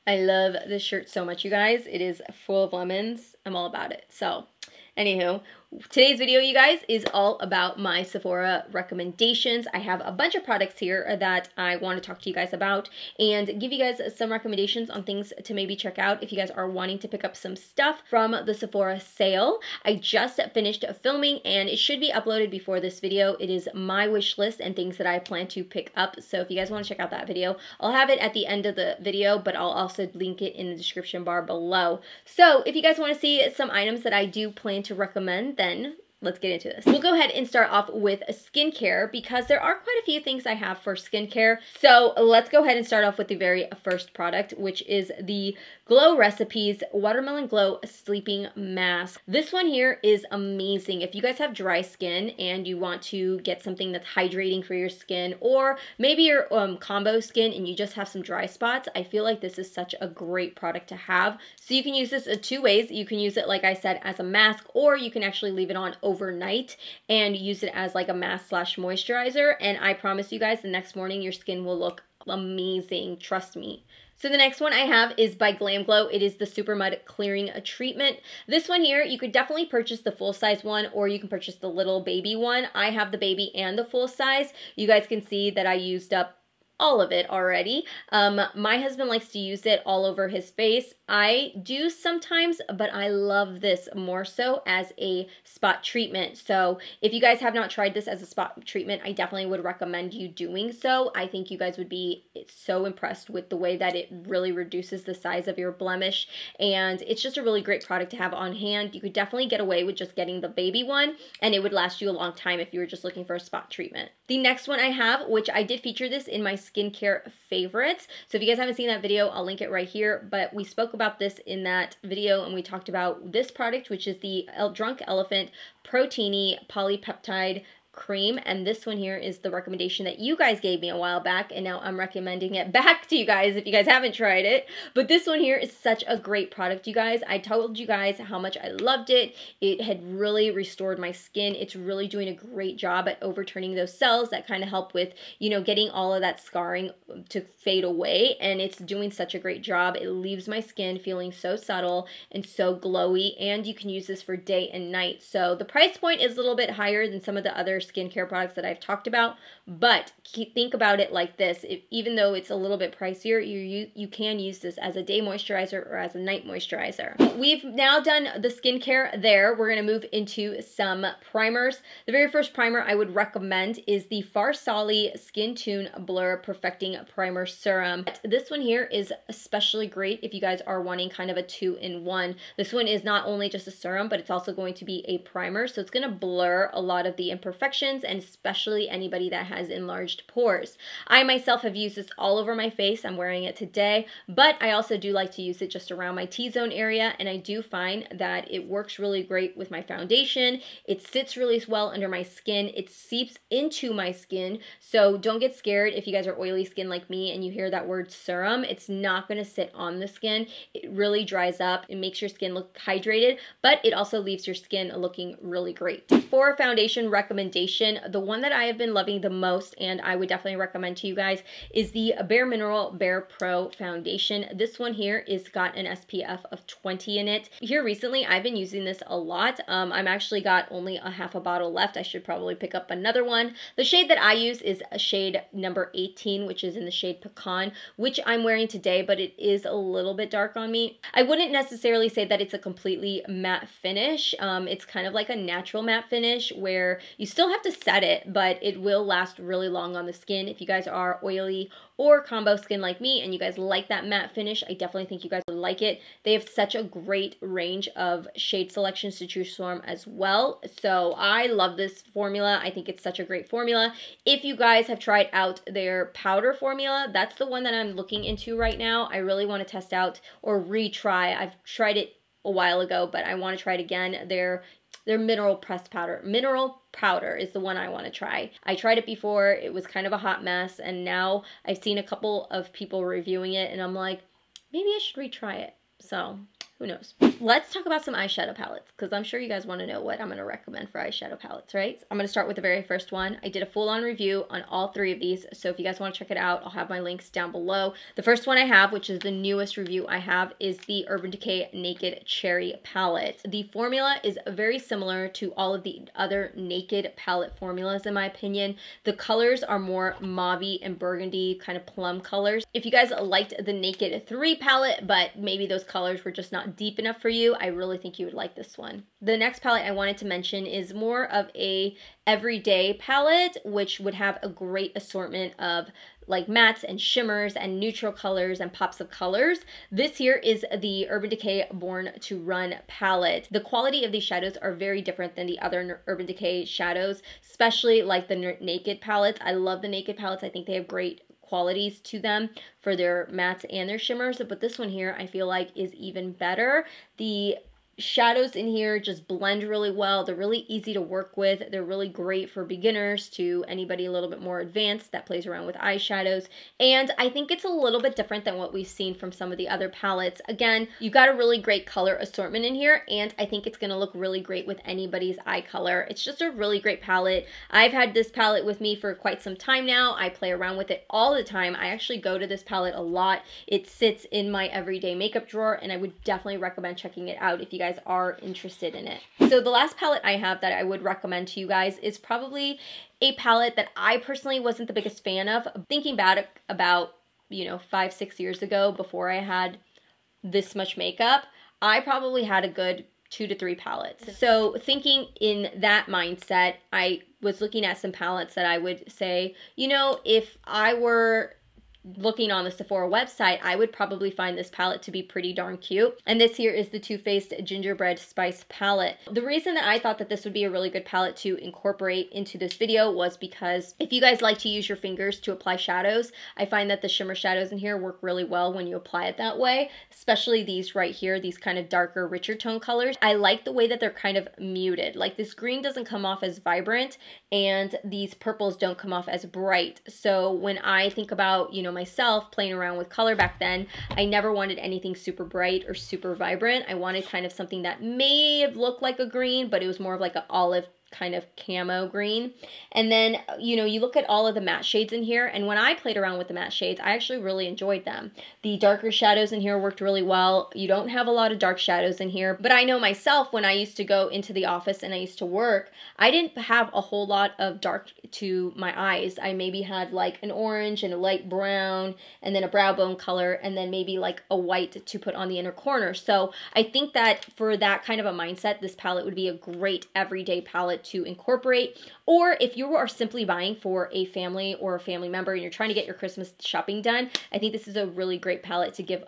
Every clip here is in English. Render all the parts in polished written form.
I love this shirt so much, you guys. It is full of lemons. I'm all about it. So, anywho, today's video, you guys, is all about my Sephora recommendations. I have a bunch of products here that I want to talk to you guys about and give you guys some recommendations on things to maybe check out if you guys are wanting to pick up some stuff from the Sephora sale. I just finished filming and it should be uploaded before this video. It is my wish list and things that I plan to pick up. So if you guys want to check out that video, I'll have it at the end of the video, but I'll also link it in the description bar below. So if you guys want to see some items that I do plan to recommend, then let's get into this. We'll go ahead and start off with skincare because there are quite a few things I have for skincare. So let's go ahead and start off with the very first product, which is the Glow Recipes Watermelon Glow Sleeping Mask. This one here is amazing. If you guys have dry skin and you want to get something that's hydrating for your skin, or maybe your combo skin and you just have some dry spots, I feel like this is such a great product to have. So you can use this two ways. You can use it, like I said, as a mask, or you can actually leave it on overnight and use it as like a mask slash moisturizer. And I promise you guys, the next morning your skin will look amazing. Trust me. So the next one I have is by Glam Glow. It is the Super Mud Clearing Treatment. This one here, you could definitely purchase the full size one or you can purchase the little baby one. I have the baby and the full size. You guys can see that I used up all of it already. My husband likes to use it all over his face. I do sometimes, but I love this more so as a spot treatment. So if you guys have not tried this as a spot treatment, I definitely would recommend you doing so. I think you guys would be so impressed with the way that it really reduces the size of your blemish, and it's just a really great product to have on hand. You could definitely get away with just getting the baby one, and it would last you a long time if you were just looking for a spot treatment. The next one I have, which I did feature this in my skincare favorites. So if you guys haven't seen that video, I'll link it right here. But we spoke about this in that video and we talked about this product, which is the Drunk Elephant Proteiny Polypeptide Cream, and this one here is the recommendation that you guys gave me a while back, and now I'm recommending it back to you guys if you guys haven't tried it. But this one here is such a great product, you guys. I told you guys how much I loved it. It had really restored my skin. It's really doing a great job at overturning those cells that kind of help with, you know, getting all of that scarring to fade away, and it's doing such a great job. It leaves my skin feeling so subtle and so glowy, and you can use this for day and night. So the price point is a little bit higher than some of the other skincare products that I've talked about, but think about it like this. Even though it's a little bit pricier, you can use this as a day moisturizer or as a night moisturizer. We've now done the skincare there. We're going to move into some primers. The very first primer I would recommend is the Farsali Skin Tune Blur Perfecting Primer Serum. This one here is especially great if you guys are wanting kind of a 2-in-1. This one is not only just a serum, but it's also going to be a primer, so it's going to blur a lot of the imperfections, and especially anybody that has enlarged pores. I myself have used this all over my face. I'm wearing it today, but I also do like to use it just around my T-zone area, and I do find that it works really great with my foundation. It sits really well under my skin. It seeps into my skin, so don't get scared if you guys are oily skin like me and you hear that word serum. It's not going to sit on the skin. It really dries up. It makes your skin look hydrated, but it also leaves your skin looking really great. For foundation recommendation, the one that I have been loving the most and I would definitely recommend to you guys is the Bare Mineral Bare Pro Foundation. This one here is got an SPF of 20 in it. Here recently, I've been using this a lot. I'm actually got only a half a bottle left. I should probably pick up another one. The shade that I use is a shade number 18, which is in the shade Pecan, which I'm wearing today, but it is a little bit dark on me. I wouldn't necessarily say that it's a completely matte finish. It's kind of like a natural matte finish where you still have to set it, but it will last really long on the skin. If you guys are oily or combo skin like me and you guys like that matte finish, I definitely think you guys would like it. They have such a great range of shade selections to choose from as well. So I love this formula. I think it's such a great formula. If you guys have tried out their powder formula, that's the one that I'm looking into right now. I really want to test out or retry. I've tried it a while ago, but I want to try it again. Their mineral pressed powder. Mineral powder is the one I want to try. I tried it before. It was kind of a hot mess, and now I've seen a couple of people reviewing it, and I'm like, maybe I should retry it. So, who knows? let's talk about some eyeshadow palettes, because I'm sure you guys want to know what I'm going to recommend for eyeshadow palettes, right? I'm going to start with the very first one. I did a full-on review on all 3 of these, so if you guys want to check it out, I'll have my links down below. The first one I have, which is the newest review I have, is the Urban Decay Naked Cherry palette. The formula is very similar to all of the other Naked palette formulas, in my opinion. The colors are more mauve-y and burgundy, kind of plum colors. If you guys liked the Naked 3 palette, but maybe those colors were just not deep enough for you, I really think you would like this one. The next palette I wanted to mention is more of a everyday palette, which would have a great assortment of like mattes and shimmers and neutral colors and pops of colors. This here is the Urban Decay Born to Run palette. The quality of these shadows are very different than the other Urban Decay shadows, especially like the Naked palettes. I love the Naked palettes. I think they have great qualities to them for their mattes and their shimmers, but this one here I feel like is even better. The shadows in here just blend really well. They're really easy to work with. They're really great for beginners to anybody a little bit more advanced that plays around with eyeshadows. And I think it's a little bit different than what we've seen from some of the other palettes. Again, you've got a really great color assortment in here, and I think it's going to look really great with anybody's eye color. It's just a really great palette. I've had this palette with me for quite some time now. I play around with it all the time. I actually go to this palette a lot. It sits in my everyday makeup drawer, and I would definitely recommend checking it out if you guys are interested in it. So the last palette I have that I would recommend to you guys is probably a palette that I personally wasn't the biggest fan of. Thinking about, you know, 5-6 years ago, before I had this much makeup, I probably had a good 2 to 3 palettes. So thinking in that mindset, I was looking at some palettes that I would say, you know, if I were looking on the Sephora website, I would probably find this palette to be pretty darn cute. And this here is the Too Faced Gingerbread Spice palette. The reason that I thought that this would be a really good palette to incorporate into this video was because if you guys like to use your fingers to apply shadows, I find that the shimmer shadows in here work really well when you apply it that way, especially these right here, these kind of darker, richer tone colors. I like the way that they're kind of muted. Like this green doesn't come off as vibrant and these purples don't come off as bright. So when I think about, you know, myself playing around with color back then, I never wanted anything super bright or super vibrant. I wanted kind of something that may have looked like a green, but it was more of like an olive kind of camo green. And then, you know, you look at all of the matte shades in here, and when I played around with the matte shades, I actually really enjoyed them. The darker shadows in here worked really well. You don't have a lot of dark shadows in here, but I know myself when I used to go into the office and I used to work, I didn't have a whole lot of dark to my eyes. I maybe had like an orange and a light brown and then a brow bone color and then maybe like a white to put on the inner corner. So I think that for that kind of a mindset, this palette would be a great everyday palette to incorporate. Or if you are simply buying for a family or a family member and you're trying to get your Christmas shopping done, I think this is a really great palette to give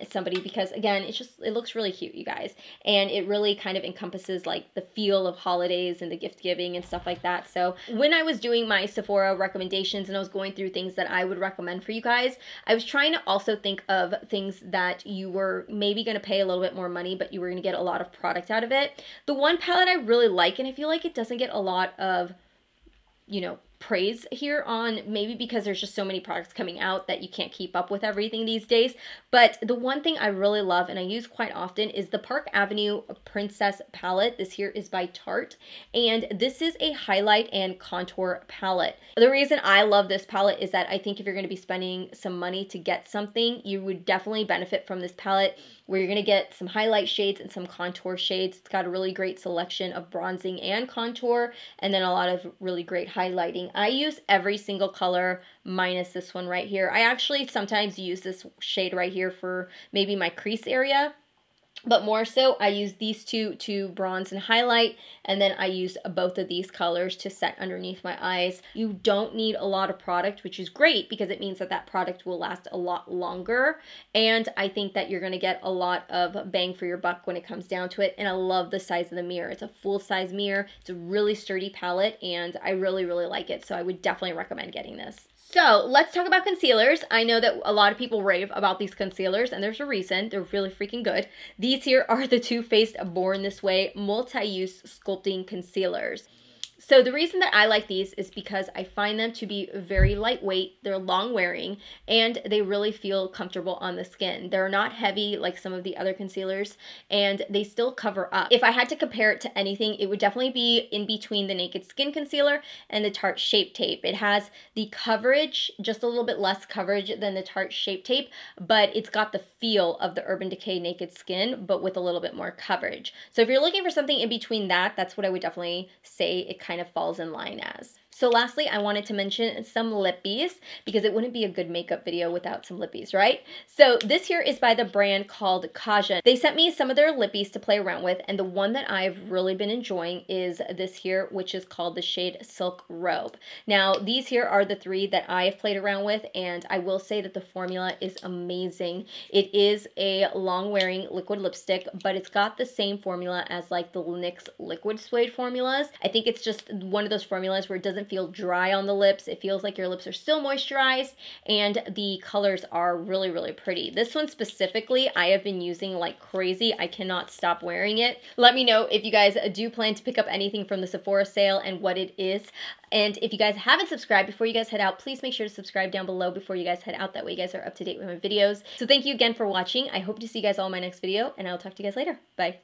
somebody, because again, it looks really cute, you guys, and it really kind of encompasses like the feel of holidays and the gift giving and stuff like that. So when I was doing my Sephora recommendations and I was going through things that I would recommend for you guys, I was trying to also think of things that you were maybe going to pay a little bit more money, but you were going to get a lot of product out of it. The one palette I really like, and I feel like it doesn't get a lot of, you know, praise here on, maybe because there's just so many products coming out that you can't keep up with everything these days, but the one thing I really love and I use quite often is the Park Avenue Princess palette. This here is by Tarte, and this is a highlight and contour palette. The reason I love this palette is that I think if you're going to be spending some money to get something, you would definitely benefit from this palette, where you're going to get some highlight shades and some contour shades. It's got a really great selection of bronzing and contour, and then a lot of really great highlighting. I use every single color minus this one right here. I actually sometimes use this shade right here for maybe my crease area, but more so I use these two to bronze and highlight, and then I use both of these colors to set underneath my eyes. You don't need a lot of product, which is great because it means that that product will last a lot longer, and I think that you're going to get a lot of bang for your buck when it comes down to it. And I love the size of the mirror. It's a full-size mirror. It's a really sturdy palette, and I really, really like it, so I would definitely recommend getting this. So let's talk about concealers. I know that a lot of people rave about these concealers, and there's a reason. They're really freaking good. These here are the Too Faced Born This Way Multi-Use Sculpting Concealers. So the reason that I like these is because I find them to be very lightweight, they're long wearing, and they really feel comfortable on the skin. They're not heavy like some of the other concealers, and they still cover up. If I had to compare it to anything, it would definitely be in between the Naked Skin Concealer and the Tarte Shape Tape. It has the coverage, just a little bit less coverage than the Tarte Shape Tape, but it's got the feel of the Urban Decay Naked Skin, but with a little bit more coverage. So if you're looking for something in between that, that's what I would definitely say it kind of falls in line as. So lastly, I wanted to mention some lippies because it wouldn't be a good makeup video without some lippies, right? So this here is by the brand called Kaja. They sent me some of their lippies to play around with, and the one that I've really been enjoying is this here, which is called the shade Silk Robe. Now, these here are the three that I have played around with, and I will say that the formula is amazing. It is a long-wearing liquid lipstick, but it's got the same formula as like the NYX Liquid Suede formulas. I think it's just one of those formulas where it doesn't feel dry on the lips. It feels like your lips are still moisturized, and the colors are really, really pretty. This one specifically, I have been using like crazy. I cannot stop wearing it. Let me know if you guys do plan to pick up anything from the Sephora sale and what it is. And if you guys haven't subscribed, before you guys head out, please make sure to subscribe down below before you guys head out. That way you guys are up to date with my videos. So thank you again for watching. I hope to see you guys all in my next video, and I'll talk to you guys later. Bye.